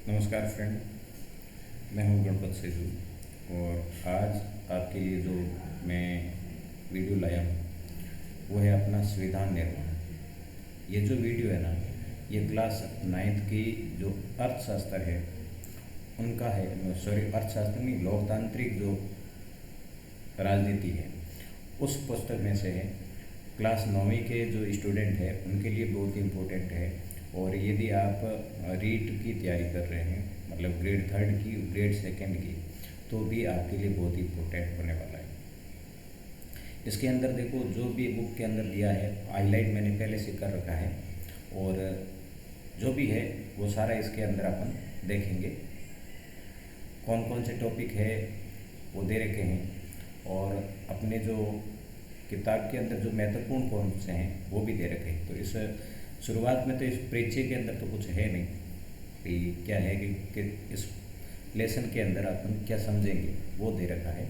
नमस्कार फ्रेंड, मैं हूं गणपत सेजू। और आज आपके लिए जो मैं वीडियो लाया हूं वो है अपना संविधान निर्माण। ये जो वीडियो है ना, ये क्लास 9th की जो अर्थशास्त्र है उनका है। सॉरी, अर्थशास्त्र नहीं, लोकतांत्रिक जो राजनीति है उस पुस्तक में से है। क्लास 9वीं के जो स्टूडेंट हैं उनके लिए बहुत इम्पोर्टेंट है। और यदि आप रीट की तैयारी कर रहे हैं, मतलब ग्रेड 3rd की, ग्रेड 2nd की, तो भी आपके लिए बहुत इम्पोर्टेंट होने वाला है। इसके अंदर देखो, जो भी बुक के अंदर दिया है हाईलाइट मैंने पहले से कर रखा है, और जो भी है वो सारा इसके अंदर अपन देखेंगे। कौन कौन से टॉपिक है वो दे रखे हैं, और अपने जो किताब के अंदर जो महत्वपूर्ण कौन से हैं वो भी दे रखे हैं। तो इस शुरुआत में तो इस परिचय के अंदर तो कुछ है नहीं कि क्या है कि इस लेसन के अंदर अपन क्या समझेंगे, वो दे रखा है।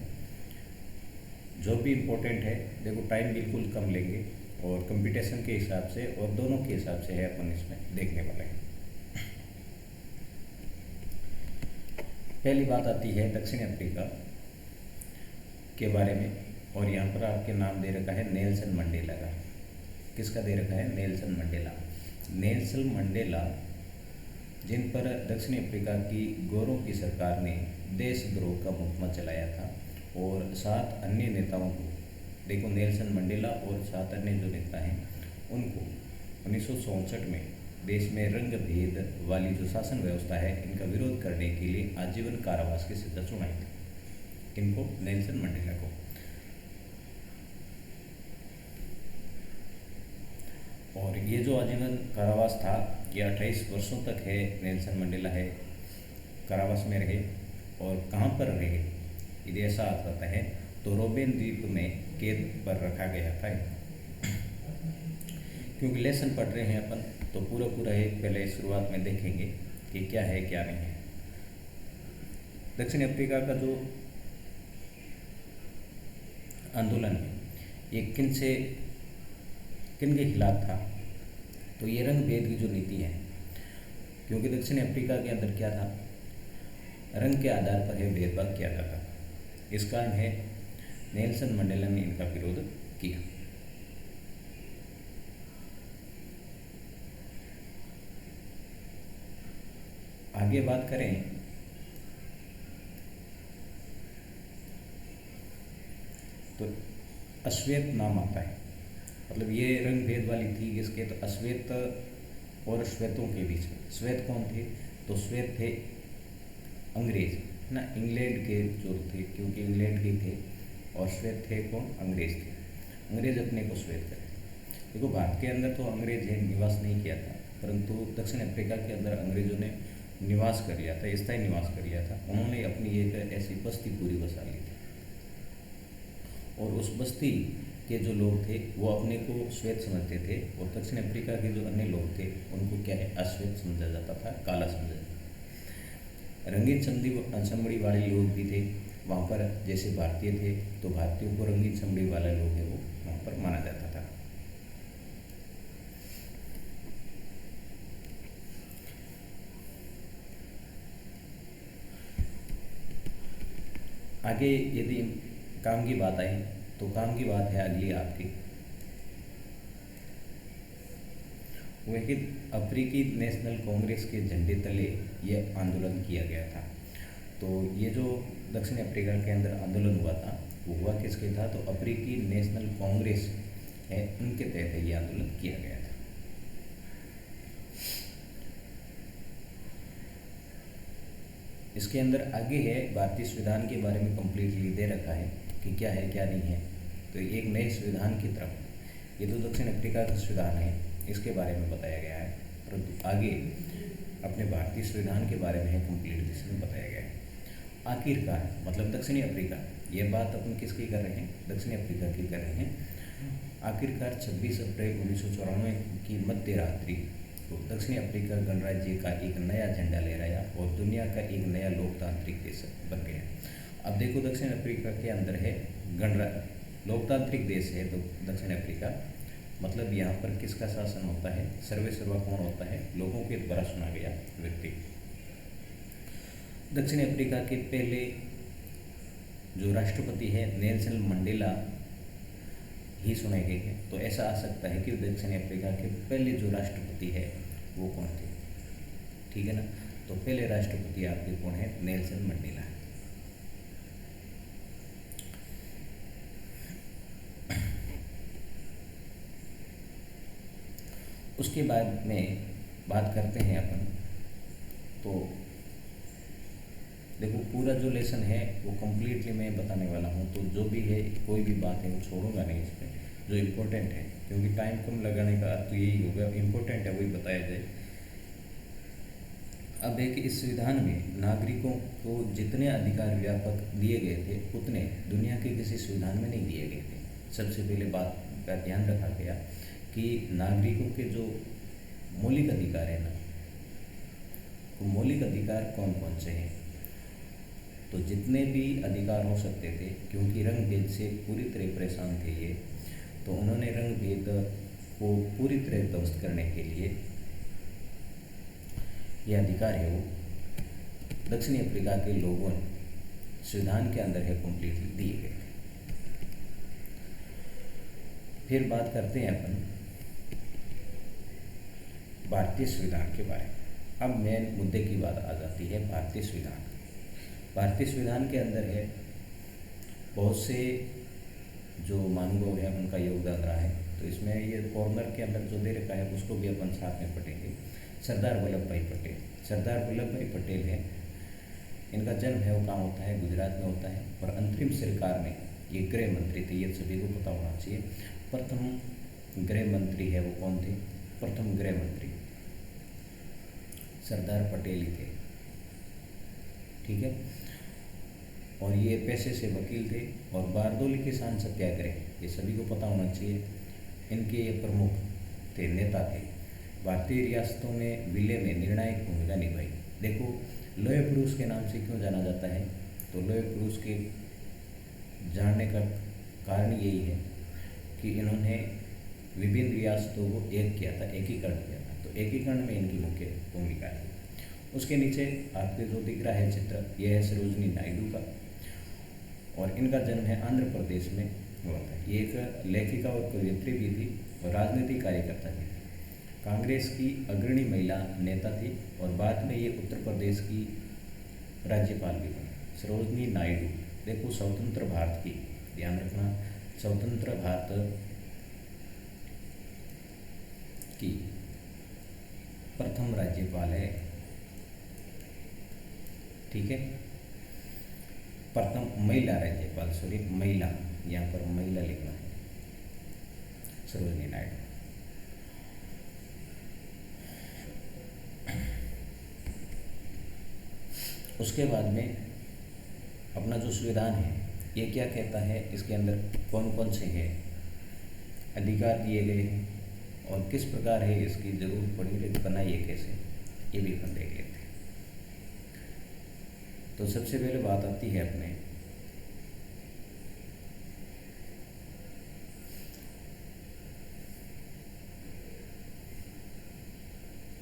जो भी इम्पोर्टेंट है, देखो टाइम बिल्कुल कम लेंगे और कंपटीशन के हिसाब से और दोनों के हिसाब से है अपन इसमें देखने वाले हैं। पहली बात आती है दक्षिण अफ्रीका के बारे में, और यहाँ पर आपके नाम दे रखा है नेल्सन मंडेला का। किसका दे रखा है? Nelson Mandela. नेल्सन मंडेला, जिन पर दक्षिण अफ्रीका की गौरव की सरकार ने देशद्रोह का मुकदमा चलाया था, और 7 अन्य नेताओं को, देखो नेल्सन मंडेला और 7 अन्य जो नेता हैं उनको 1964 में देश में रंग भेद वाली जो शासन व्यवस्था है इनका विरोध करने के लिए आजीवन कारावास की सजा सुनाई थी। किनको? नेल्सन मंडेला को। और ये जो आजीवन कारावास था ये 28 वर्षों तक है। नेल्सन मंडेला है कारावास में रहे। और कहाँ पर रहे यदि ऐसा आता है तो रोबेन द्वीप में कैद पर रखा गया था। क्योंकि लेसन पढ़ रहे हैं अपन तो पूरा पूरा एक पहले शुरुआत में देखेंगे कि क्या है क्या नहीं है। दक्षिण अफ्रीका का जो आंदोलन है ये किन के खिलाफ था? तो ये रंग भेद की जो नीति है, क्योंकि दक्षिण अफ्रीका के अंदर क्या था, रंग के आधार पर है भेदभाव किया जाता था। इस कारण है नेल्सन मंडेला ने इनका विरोध किया। आगे बात करें तो अश्वेत नाम आता है, मतलब ये रंग भेद वाली थी किसके? तो अश्वेत और श्वेतों के बीच में। श्वेत कौन थे? तो श्वेत थे अंग्रेज ना, इंग्लैंड के जो थे, क्योंकि इंग्लैंड के थे। और श्वेत थे कौन? अंग्रेज थे। अंग्रेज अपने को श्वेत करते। देखो भारत के अंदर तो अंग्रेज है निवास नहीं किया था, परंतु दक्षिण अफ्रीका के अंदर अंग्रेजों ने निवास कर लिया था, स्थायी निवास कर लिया था। उन्होंने अपनी एक ऐसी बस्ती पूरी बसा ली थी, और उस बस्ती के जो लोग थे वो अपने को श्वेत समझते थे, और दक्षिण अफ्रीका के जो अन्य लोग थे उनको क्या है? अश्वेत समझा जाता था, काला समझा जाता था। रंगीन चमड़ी वाले लोग भी थे वहाँ पर, जैसे भारतीय थे तो भारतीयों को रंगीन चमड़ी वाला लोग है वो वहाँ पर माना जाता था। आगे यदि काम की बात आए तो काम की बात है अगली आपकी, वो है कि अफ्रीकी नेशनल कांग्रेस के झंडे तले ये आंदोलन किया गया था। तो ये जो दक्षिण अफ्रीका के अंदर आंदोलन हुआ था वो हुआ किसके था? तो अफ्रीकी नेशनल कांग्रेस है उनके तहत ये आंदोलन किया गया था। इसके अंदर आगे है भारतीय संविधान के बारे में कंप्लीटली दे रखा है कि क्या है क्या नहीं है। तो एक नए संविधान की तरफ, ये तो दक्षिण अफ्रीका का संविधान है इसके बारे में बताया गया है, परंतु आगे अपने भारतीय संविधान के बारे में है कंप्लीट इसमें बताया गया है। आखिरकार मतलब दक्षिणी अफ्रीका, ये बात अपन किसकी कर रहे हैं? दक्षिण अफ्रीका की कर रहे हैं। आखिरकार 26 अप्रैल 1994 की मध्य रात्रि को दक्षिणी अफ्रीका गणराज्य का एक नया झंडा लहराया और दुनिया का एक नया लोकतांत्रिक देश बन गया। अब देखो दक्षिण अफ्रीका के अंदर है लोकतांत्रिक देश है तो दक्षिण अफ्रीका, मतलब यहाँ पर किसका शासन होता है? सर्वे सर्वा कौन होता है? लोगों के द्वारा चुना गया व्यक्ति। दक्षिण अफ्रीका के पहले जो राष्ट्रपति है नेल्सन मंडेला ही सुने गए हैं। तो ऐसा आ सकता है कि दक्षिण अफ्रीका के पहले जो राष्ट्रपति है वो कौन थे, ठीक है ना। तो पहले राष्ट्रपति आपके कौन है, नेल्सन मंडेला। उसके बाद में बात करते हैं अपन, तो देखो पूरा जो लेसन है वो कम्प्लीटली मैं बताने वाला हूँ, तो जो भी है कोई भी बात है वो छोड़ूंगा नहीं इसमें, जो इम्पोर्टेंट है, क्योंकि टाइम कम लगाने का अर्थ तो यही होगा, इम्पोर्टेंट है वही बताया जाए। अब है कि इस संविधान में नागरिकों को जितने अधिकार व्यापक दिए गए थे उतने दुनिया के किसी संविधान में नहीं दिए गए थे। सबसे पहले बात का ध्यान रखा गया कि नागरिकों के जो मौलिक अधिकार है ना, वो मौलिक अधिकार कौन कौन से हैं, तो जितने भी अधिकार हो सकते थे, क्योंकि रंग भेद से पूरी तरह परेशान थे ये, तो उन्होंने रंग भेद को पूरी तरह ध्वस्त करने के लिए ये अधिकार है वो दक्षिण अफ्रीका के लोगों ने संविधान के अंदर है कम्प्लीटली दिए गए। फिर बात करते हैं अपन भारतीय संविधान के बारे में। अब मेन मुद्दे की बात आ जाती है भारतीय संविधान। भारतीय संविधान के अंदर है बहुत से जो मानव हैं उनका योगदान रहा है, तो इसमें ये कॉर्नर के अंदर जो दे रखा है उसको भी अपन साथ में पढ़ेंगे। सरदार वल्लभ भाई पटेल, सरदार वल्लभ भाई पटेल है, इनका जन्म है वो कहाँ होता है, गुजरात में होता है, और अंतरिम सरकार में ये गृह मंत्री थे, ये सभी को पता होना चाहिए। प्रथम गृह मंत्री है वो कौन थे, प्रथम गृह मंत्री सरदार पटेल ही थे, ठीक है। और ये पेशे से वकील थे, और बारदोली किसान सत्याग्रह ये सभी को पता होना चाहिए, इनके ये प्रमुख थे, नेता थे। भारतीय रियासतों में विलय में निर्णायक भूमिका निभाई। देखो लोहे पुरुष के नाम से क्यों जाना जाता है, तो लोहे पुरुष के जानने का कारण यही है कि इन्होंने विभिन्न रियासतों को एक किया था, एकीकरण किया था, तो एकीकरण में इनकी मुख्य भूमिका है। उसके नीचे आपके जो दिख रहा है चित्र, यह है सरोजनी नायडू का, और इनका जन्म है आंध्र प्रदेश में हुआ था। ये एक लेखिका और कवयित्री भी थी और राजनीतिक कार्यकर्ता भी थी। कांग्रेस की अग्रणी महिला नेता थी, और बाद में ये उत्तर प्रदेश की राज्यपाल भी बनी। सरोजनी नायडू देखो स्वतंत्र भारत की, ध्यान रखना, स्वतंत्र भारत की प्रथम राज्यपाल है, ठीक है। प्रथम महिला राज्यपाल, सॉरी महिला, यहाँ पर महिला लिखना है, सरोजनी नायडू। उसके बाद में अपना जो संविधान है ये क्या कहता है, इसके अंदर कौन कौन से हैं अधिकार दिए गए हैं, और किस प्रकार है इसकी जरूरत पड़ी, बनाइए कैसे, ये भी अपन देख लेते हैं। तो सबसे पहले बात आती है अपने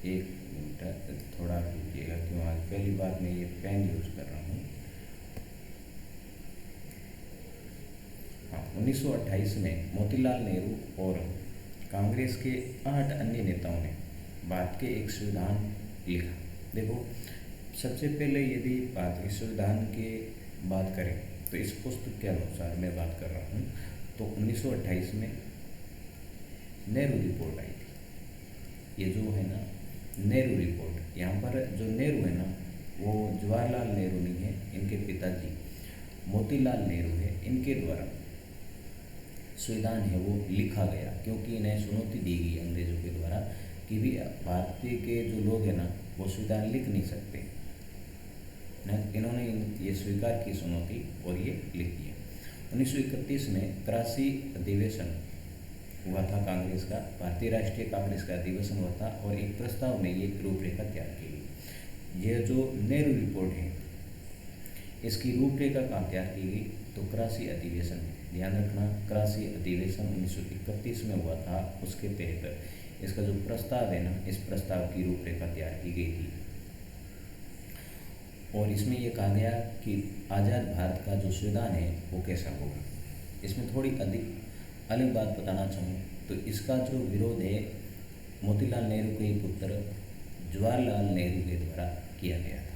एक मिनट थोड़ा रुकिएगा, क्यों आज पहली बार मैं ये पेन यूज़ कर रहा हूँ। हाँ, 1928 में मोतीलाल नेहरू और कांग्रेस के 8 अन्य नेताओं ने भारत के एक संविधान लिखा। देखो सबसे पहले यदि भारतीय संविधान की बात करें तो इस पुस्तक के अनुसार मैं बात कर रहा हूँ, तो 1928 में नेहरू रिपोर्ट आई थी। ये जो है ना नेहरू रिपोर्ट, यहाँ पर जो नेहरू है ना वो जवाहरलाल नेहरू नहीं है, इनके पिताजी मोतीलाल नेहरू है, इनके द्वारा संविधान है वो लिखा गया, क्योंकि इन्हें चुनौती दी गई अंग्रेजों के द्वारा कि भी भारतीय के जो लोग हैं ना वो संविधान लिख नहीं सकते ना, इन्होंने ये स्वीकार की चुनौती और ये लिख दिया। 1931 में कराची अधिवेशन हुआ था कांग्रेस का, भारतीय राष्ट्रीय कांग्रेस का अधिवेशन हुआ था, और एक प्रस्ताव में ये रूपरेखा तैयार की गई। ये जो नेहरू रिपोर्ट है इसकी रूपरेखा कहाँ तैयार की गई, तो कराची अधिवेशन में, ध्यान रखना कराची अधिवेशन 1931 में हुआ था, उसके तहत इसका जो प्रस्ताव है ना, इस प्रस्ताव की रूपरेखा तैयार की गई थी। और इसमें ये कहा गया कि आज़ाद भारत का जो संविधान है वो कैसा होगा। इसमें थोड़ी अधिक अलग बात बताना चाहूँ तो इसका जो विरोध है मोतीलाल नेहरू के पुत्र जवाहरलाल नेहरू के द्वारा किया गया था।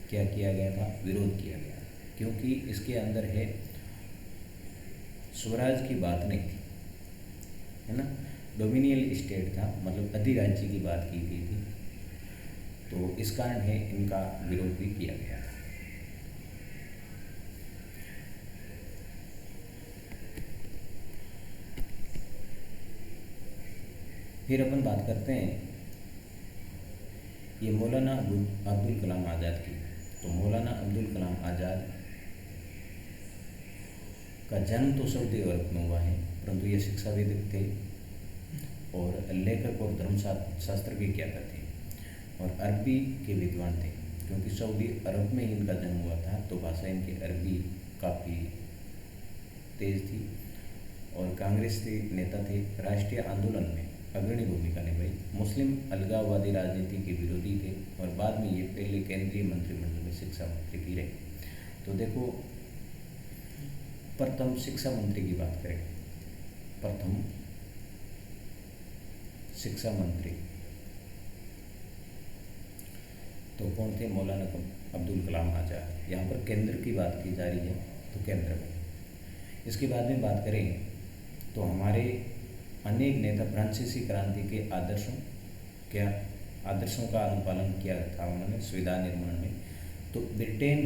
क्या किया गया था? विरोध किया गया, क्योंकि इसके अंदर है स्वराज की बात नहीं थी, है ना, डोमिनियल स्टेट था, मतलब अधिराज्य की बात की गई थी। तो इस कारण है इनका विरोध भी किया गया था। फिर अपन बात करते हैं ये मौलाना अब्दुल कलाम आज़ाद की। तो मौलाना अब्दुल कलाम आज़ाद का जन्म तो सऊदी अरब में हुआ है, परंतु ये शिक्षाविद थे और लेखक और धर्मशास्त्र के ज्ञाता थे और अरबी के विद्वान थे। क्योंकि सऊदी अरब में इनका जन्म हुआ था तो भाषा इनकी अरबी काफ़ी तेज थी और कांग्रेस के नेता थे। राष्ट्रीय आंदोलन में अग्रणी भूमिका निभाई। मुस्लिम अलगाववादी राजनीति के विरोधी थे और बाद में ये पहले केंद्रीय मंत्रिमंडल में शिक्षा मंत्री भी रहे। तो देखो, प्रथम शिक्षा मंत्री की बात करें, प्रथम शिक्षा मंत्री तो कौन थे? मौलाना अब्दुल कलाम आज़ाद। यहाँ पर केंद्र की बात की जा रही है तो केंद्र में। इसके बाद में बात करें तो हमारे अनेक नेता फ्रांसीसी क्रांति के आदर्शों का अनुपालन किया था उन्होंने संविधान निर्माण में। तो ब्रिटेन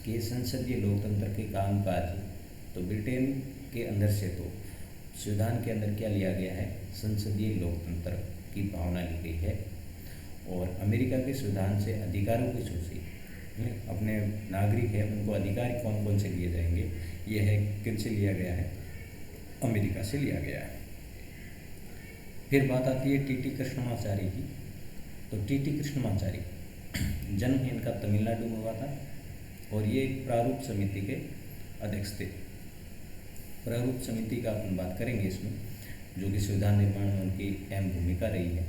के संसदीय लोकतंत्र के कामकाज, तो ब्रिटेन के अंदर से तो संविधान के अंदर क्या लिया गया है? संसदीय लोकतंत्र की भावना ली गई है। और अमेरिका के संविधान से अधिकारों की सूची, अपने नागरिक है उनको अधिकार कौन कौन से दिए जाएंगे, ये है किन से लिया गया है? अमेरिका से लिया गया है। फिर बात आती है टीटी कृष्णमाचारी की। तो टीटी कृष्णमाचारी जन्म इनका तमिलनाडु में हुआ था और ये एक प्रारूप समिति के अध्यक्ष थे। प्रारूप समिति का अपन बात करेंगे इसमें, जो कि संविधान निर्माण में उनकी अहम भूमिका रही है।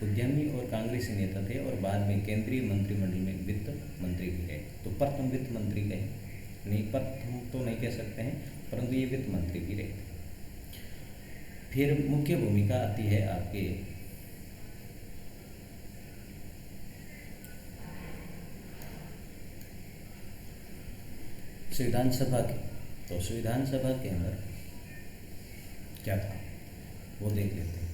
उद्यमी और कांग्रेसी नेता थे और बाद में केंद्रीय मंत्रिमंडल में वित्त मंत्री भी रहे। तो प्रथम वित्त मंत्री कहे नहीं, प्रथम तो नहीं कह सकते हैं, परंतु ये वित्त मंत्री भी रहे। फिर मुख्य भूमिका आती है आपके संविधान सभा की। तो संविधान सभा के अंदर क्या था वो देख लेते हैं।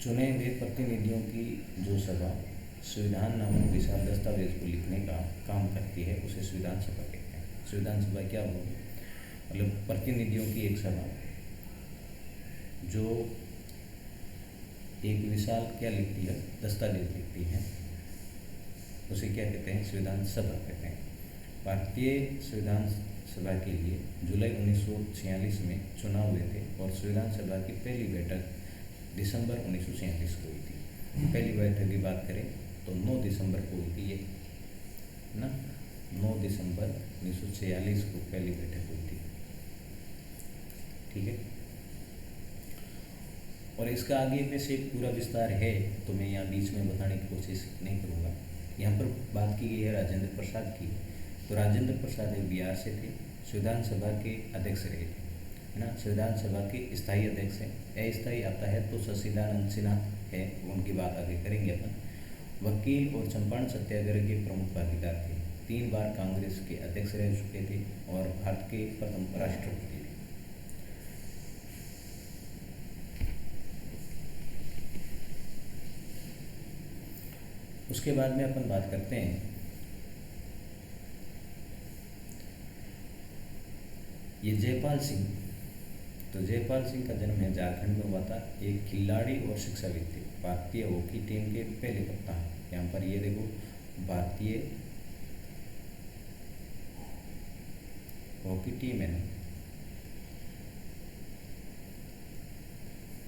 चुने हुए प्रतिनिधियों की जो सभा संविधान नामक विशाल दस्तावेज को लिखने का काम करती है उसे संविधान सभा कहते हैं। संविधान सभा क्या होगी? मतलब प्रतिनिधियों की एक सभा जो एक विशाल क्या लिखती है? दस्तावेज लिखती है, उसे क्या कहते हैं? संविधान सभा कहते हैं। भारतीय संविधान सभा के लिए जुलाई 1946 में चुनाव हुए थे और संविधान सभा की पहली बैठक दिसंबर 1946 को हुई थी। पहली बैठक की बात करें तो 9 दिसंबर को हुई थी, ये ना 9 दिसंबर 1946 को पहली बैठक हुई थी। ठीक है, और इसका आगे में से पूरा विस्तार है तो मैं यहाँ बीच में बताने की कोशिश नहीं करूँगा। यहाँ पर बात की गई है राजेंद्र प्रसाद की। तो राजेंद्र प्रसाद एक बिहार से थे, संविधान सभा के अध्यक्ष रहे थे, है ना। संविधान सभा के स्थायी अध्यक्ष हैं। अस्थायी आता है तो शशिदानंद सिन्हा है, उनकी बात आगे करेंगे अपन। वकील और चंपारण सत्याग्रह के प्रमुख भागीदार थे। 3 बार कांग्रेस के अध्यक्ष रह चुके थे और भारत के प्रथम राष्ट्रपति थे। उसके बाद में अपन बात करते हैं ये जयपाल सिंह। तो जयपाल सिंह का जन्म है झारखंड में हुआ था। एक खिलाड़ी और शिक्षाविद थे, भारतीय हॉकी टीम के पहले कप्तान। यहाँ पर ये देखो, भारतीय हॉकी टीम है ना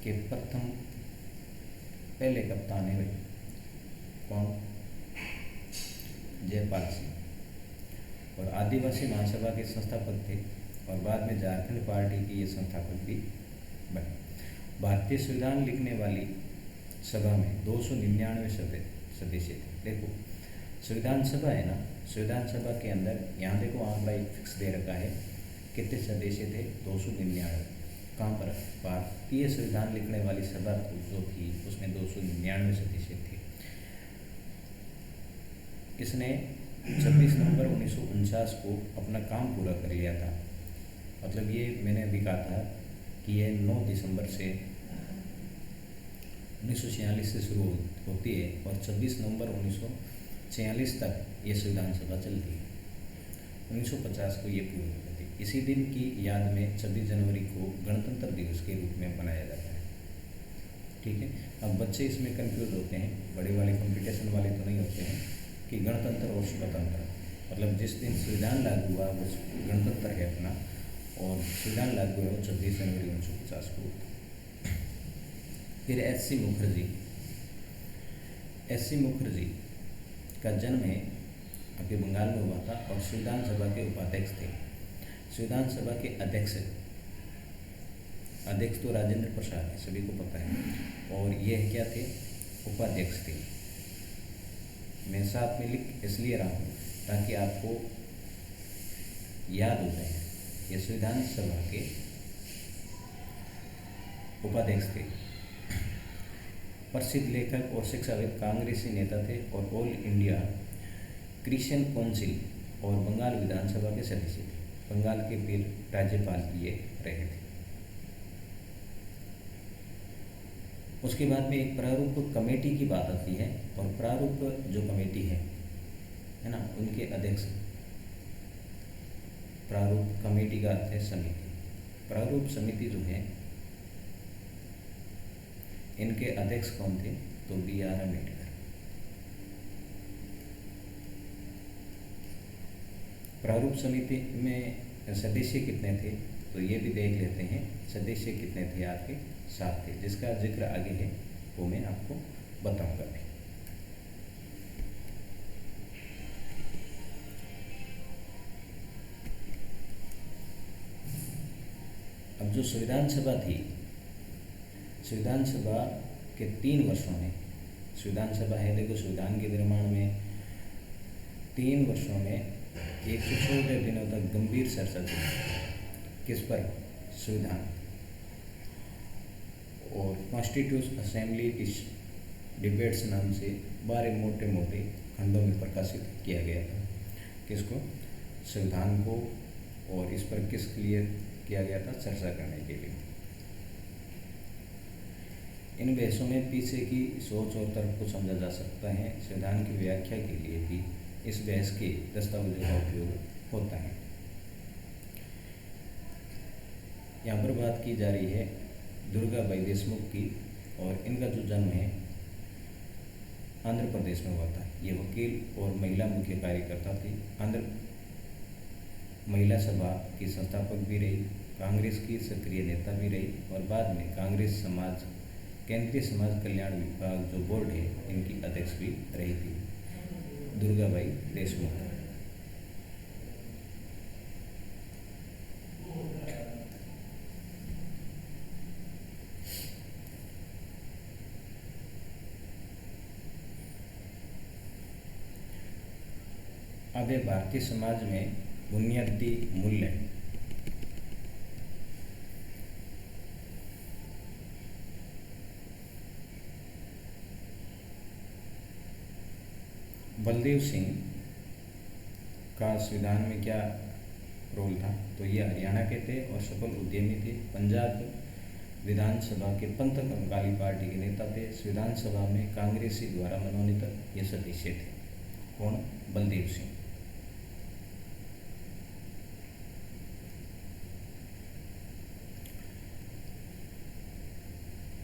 के प्रथम पहले कप्तान है भाई, कौन? जयपाल सिंह। और आदिवासी महासभा के संस्थापक थे और बाद में झारखंड पार्टी की ये संस्थापक भी बने। भारतीय संविधान लिखने वाली सभा में 299 सदस्य थे। देखो संविधान सभा है ना, संविधान सभा के अंदर यहाँ देखो आंकड़ा एक फिक्स दे रखा है, कितने सदस्य थे? 299। कहाँ पर? भारतीय संविधान लिखने वाली सभा जो थी उसमें 299 सदस्य थे। इसने 26 नवंबर 1949 को अपना काम पूरा कर लिया था। मतलब ये मैंने अभी कहा था कि ये 9 दिसंबर से 1946 से शुरू होती है और 26 नवंबर 1946 तक ये संविधान सभा चलती है। 1950 को ये पूरी हो जाती है। इसी दिन की याद में 26 जनवरी को गणतंत्र दिवस के रूप में मनाया जाता है। ठीक है, अब बच्चे इसमें कंफ्यूज होते हैं, बड़े वाले कंपटीशन वाले तो नहीं होते हैं कि गणतंत्र और स्वतंत्र, मतलब जिस दिन संविधान लागू हुआ वो गणतंत्र है अपना, और संविधान लागू है वो 26 जनवरी 1950 को। फिर एस.सी. मुखर्जी का जन्म है अभी बंगाल में हुआ था और संविधान सभा के उपाध्यक्ष थे। संविधान सभा के अध्यक्ष तो राजेंद्र प्रसाद है, सभी को पता है, और यह क्या थे? उपाध्यक्ष थे। मैं साथ में लिख इसलिए रहा हूँ ताकि आपको याद हो जाए। ये संविधान सभा के उपाध्यक्ष थे। प्रसिद्ध लेखक और शिक्षाविद कांग्रेसी नेता थे और ऑल इंडिया क्रिश्चियन काउंसिल और बंगाल विधानसभा के सदस्य थे। बंगाल के फिर राज्यपाल भी ये रहे थे। उसके बाद में एक प्रारूप कमेटी की बात आती है और प्रारूप जो कमेटी है ना, उनके अध्यक्ष, प्रारूप कमेटी का अर्थ है समिति। प्रारूप समिति जो है इनके अध्यक्ष कौन थे? तो B.R. अम्बेडकर। प्रारूप समिति में सदस्य कितने थे? तो ये भी देख लेते हैं। सदस्य कितने थे? आपके 7 थे, जिसका जिक्र आगे है वो मैं आपको बताऊंगा भी। अब जो संविधान सभा थी, संविधान सभा के 3 वर्षों में, संविधान सभा है देखो, संविधान के निर्माण में 3 वर्षों में 114 दिनों तक गंभीर चर्चा चली। किस पर? संविधान। और कॉन्स्टिट्यूशन असेंबली डिबेट्स नाम से 12 मोटे मोटे खंडों में प्रकाशित किया गया था। किसको? संविधान को। और इस पर किस लिए किया गया था? चर्चा करने के लिए। इन बहसों में पीछे की सोच और तर्क को समझा जा सकता है। संविधान की व्याख्या के लिए भी इस बहस के दस्तावेजों का उपयोग होता है। यहाँ पर बात की जा रही है दुर्गाबाई देशमुख की, और इनका जो जन्म है आंध्र प्रदेश में हुआ था। ये वकील और महिला मुख्य कार्यकर्ता थी। आंध्र महिला सभा की संस्थापक भी रही, कांग्रेस की सक्रिय नेता भी रही, और बाद में कांग्रेस केंद्रीय समाज कल्याण विभाग जो बोर्ड है इनकी अध्यक्ष भी रही थी दुर्गाबाई देशमुख। अब भारतीय समाज में बुनियादी मूल्य, बलदेव सिंह का संविधान में क्या रोल था? तो ये हरियाणा के थे और सफल उद्यमी थे। पंजाब विधानसभा के पंथ कंगाली पार्टी के नेता थे। संविधान सभा में कांग्रेसी द्वारा मनोनीत ये सदस्य थे। कौन? बलदेव सिंह।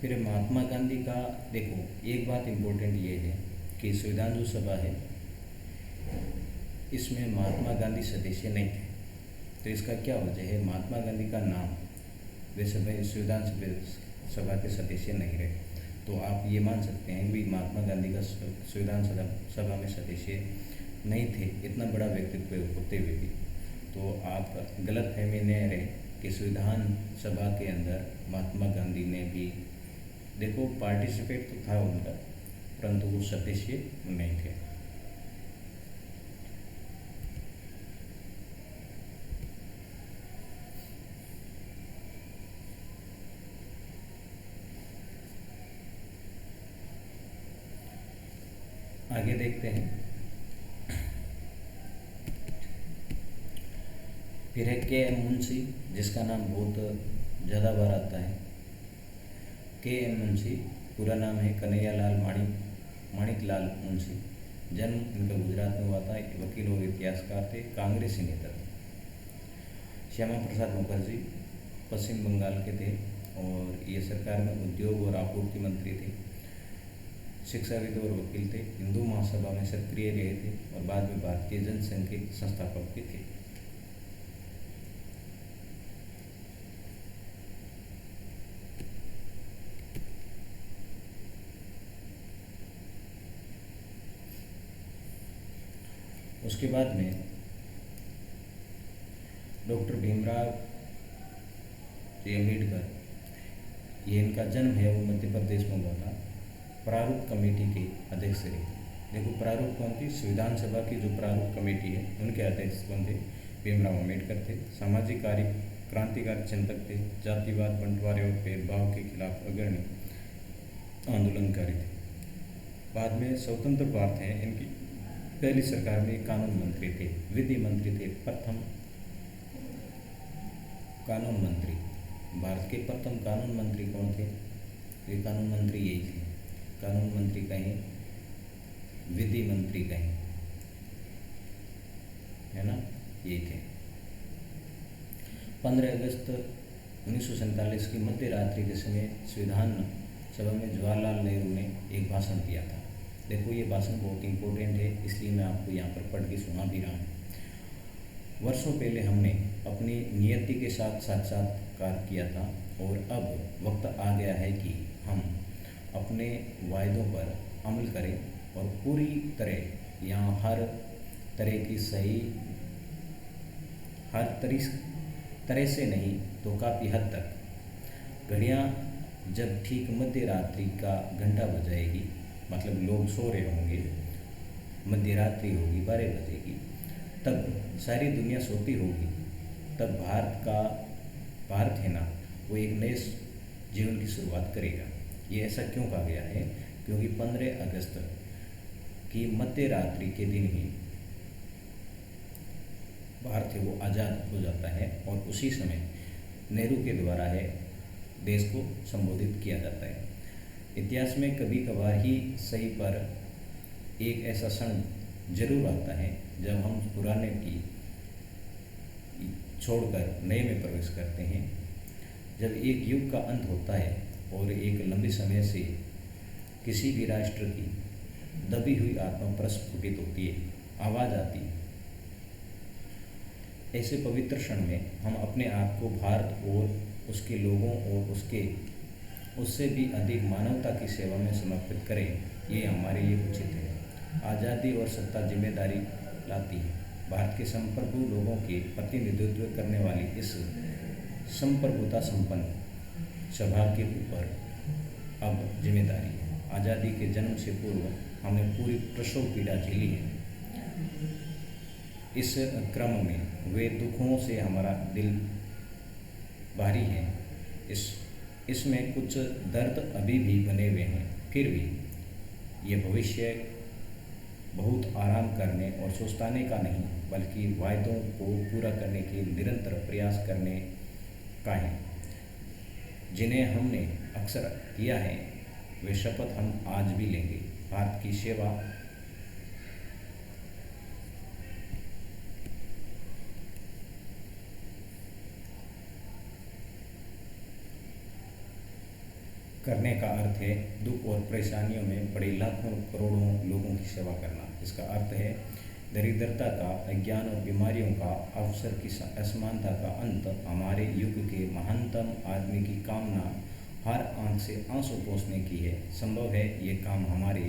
फिर महात्मा गांधी का देखो, एक बात इम्पोर्टेंट ये है कि संविधान जो सभा है इसमें महात्मा गांधी सदस्य नहीं थे। तो इसका क्या वजह है? महात्मा गांधी का नाम वे संविधान सभा के सदस्य नहीं रहे। तो आप ये मान सकते हैं कि महात्मा गांधी का संविधान सभा में सदस्य नहीं थे, इतना बड़ा व्यक्तित्व होते हुए भी। तो आप गलतफहमी न रहे कि संविधान सभा के अंदर महात्मा गांधी ने भी, देखो पार्टिसिपेट तो था उनका, परंतु वो सदस्य नहीं थे। आगे देखते हैं। फिर है के एम मुंशी, जिसका नाम बहुत ज़्यादा बार आता है। के एम मुंशी पूरा नाम है कन्हैयालाल माणिकलाल मुंशी। जन्म इनका गुजरात में हुआ था। वकील और इतिहासकार थे, कांग्रेसी नेता थे। श्यामा प्रसाद मुखर्जी पश्चिम बंगाल के थे और ये सरकार में उद्योग और आपूर्ति मंत्री थे। शिक्षाविद और वकील थे। हिंदू महासभा में सक्रिय रहे थे और बाद में भारतीय जनसंघ के संस्थापक भी थे। उसके बाद में डॉक्टर भीमराव अम्बेडकर, ये इनका जन्म है वो मध्य प्रदेश में हुआ था। प्रारूप कमेटी के अध्यक्ष रहे। देखो प्रारूप कौन थी? संविधान सभा की जो प्रारूप कमेटी है उनके अध्यक्ष कौन थे? भीमराव अम्बेडकर थे। सामाजिक क्रांतिकारी चिंतक थे। जातिवाद, बंटवारे और भेदभाव के खिलाफ अग्रणी आंदोलनकारी थे। बाद में स्वतंत्र भारत है, इनकी पहली सरकार में कानून मंत्री थे, विधि मंत्री थे। प्रथम कानून मंत्री, भारत के प्रथम कानून मंत्री कौन थे? ये कानून मंत्री यही थे। कानून मंत्री कहें, विधि मंत्री कहें, है ना, यही थे। 15 अगस्त 1947 की मध्य रात्रि के समय संविधान सभा में जवाहरलाल नेहरू ने एक भाषण दिया था। देखो ये भाषण बहुत इम्पोर्टेंट है, इसलिए मैं आपको यहाँ पर पढ़ के सुना भी रहा हूँ। वर्षों पहले हमने अपनी नियति के साथ साक्षात्कार किया था और अब वक्त आ गया है कि हम अपने वायदों पर अमल करें और पूरी तरह यहाँ हर तरह से नहीं तो काफ़ी हद तक। घड़ियाँ जब ठीक मध्य रात्रि का घंटा बजाएगी, मतलब लोग सो रहे होंगे, मध्य रात्रि होगी, 12 बजेगी, तब सारी दुनिया सोती होगी, तब भारत है ना, वो एक नए जीवन की शुरुआत करेगा। ये ऐसा क्यों कहा गया है? क्योंकि 15 अगस्त की मध्य रात्रि के दिन ही भारत है वो आज़ाद हो जाता है और उसी समय नेहरू के द्वारा है देश को संबोधित किया जाता है। इतिहास में कभी कभार ही सही पर एक ऐसा क्षण जरूर आता है जब हम पुराने की छोड़कर नए में प्रवेश करते हैं। जब एक युग का अंत होता है और एक लंबे समय से किसी भी राष्ट्र की दबी हुई आत्मा प्रस्फुटित होती है, आवाज़ आती है। ऐसे पवित्र क्षण में हम अपने आप को भारत और उसके लोगों और उससे भी अधिक मानवता की सेवा में समर्पित करें, ये हमारे लिए उचित है। आज़ादी और सत्ता जिम्मेदारी लाती है। भारत के संप्रभु लोगों के प्रतिनिधित्व करने वाली इस संप्रभुता संपन्न सभा के ऊपर अब जिम्मेदारी है। आज़ादी के जन्म से पूर्व हमने पूरी प्रसव पीड़ा झेली है। इस क्रम में वे दुखों से हमारा दिल भारी है। इसमें कुछ दर्द अभी भी बने हुए हैं, फिर भी ये भविष्य बहुत आराम करने और सुस्ताने का नहीं, बल्कि वायदों को पूरा करने के निरंतर प्रयास करने का है, जिन्हें हमने अक्सर किया है। वे शपथ हम आज भी लेंगे। भारत की सेवा करने का अर्थ है दुख और परेशानियों में पड़े लाखों करोड़ों लोगों की सेवा करना। इसका अर्थ है दरिद्रता का, अज्ञान और बीमारियों का, अवसर की असमानता का अंत। हमारे युग के महानतम आदमी की कामना हर आंख से आंसू पोंछने की है। संभव है ये काम हमारे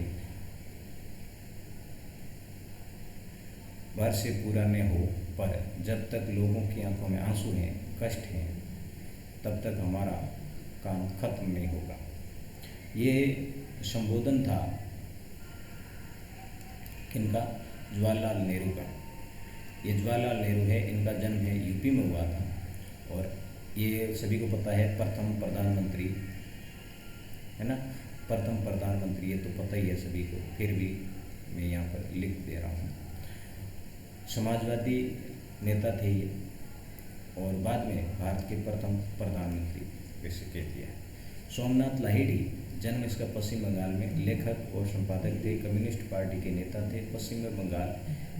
भर से पूरा न हो, पर जब तक लोगों की आंखों में आंसू हैं, कष्ट हैं, तब तक हमारा काम खत्म नहीं होगा। ये संबोधन था किनका? जवाहरलाल नेहरू का। ये जवाहरलाल नेहरू है, इनका जन्म है यूपी में हुआ था और ये सभी को पता है प्रथम प्रधानमंत्री है ना। प्रथम प्रधानमंत्री ये तो पता ही है सभी को, फिर भी मैं यहाँ पर लिख दे रहा हूँ। समाजवादी नेता थे ये और बाद में भारत के प्रथम प्रधानमंत्री वैसे कह दिया। सोमनाथ लाहिड़ी, जन्म इसका पश्चिम बंगाल में, लेखक और संपादक थे, कम्युनिस्ट पार्टी के नेता थे, पश्चिम बंगाल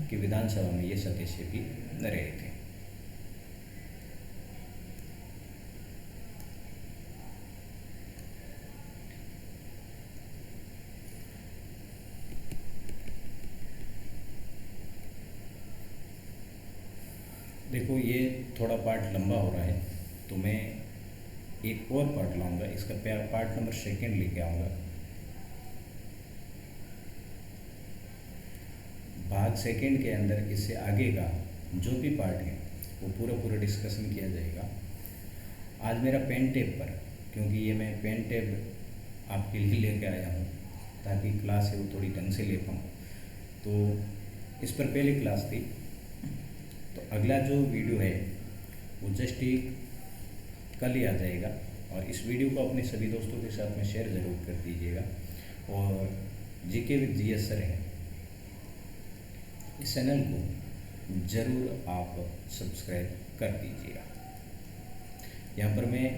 की विधानसभा में ये सदस्य भी रहे थे। देखो ये थोड़ा पार्ट लंबा हो रहा है तो मैं एक और पार्ट लाऊंगा, इसका पार्ट नंबर 2 लेके आऊँगा। भाग 2 के अंदर इससे आगे का जो भी पार्ट है वो पूरा डिस्कशन किया जाएगा। आज मेरा पेन टेप पर, क्योंकि ये मैं पेन टेप आपके लिए लेके आया हूँ ताकि क्लास है वो थोड़ी ढंग से ले पाऊँ, तो इस पर पहले क्लास थी। तो अगला जो वीडियो है वो जस्ट एक कल ही आ जाएगा और इस वीडियो को अपने सभी दोस्तों के साथ में शेयर ज़रूर कर दीजिएगा। और जीके विद जीएस सर है, इस चैनल को ज़रूर आप सब्सक्राइब कर दीजिएगा। यहाँ पर मैं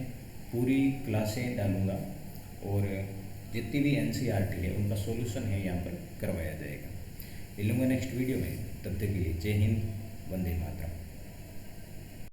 पूरी क्लासें डालूँगा और जितनी भी एनसीईआरटी है उनका सॉल्यूशन है यहाँ पर करवाया जाएगा। मिलूँगा नेक्स्ट वीडियो में, तब तक के लिए जय हिंद, वंदे मातरम।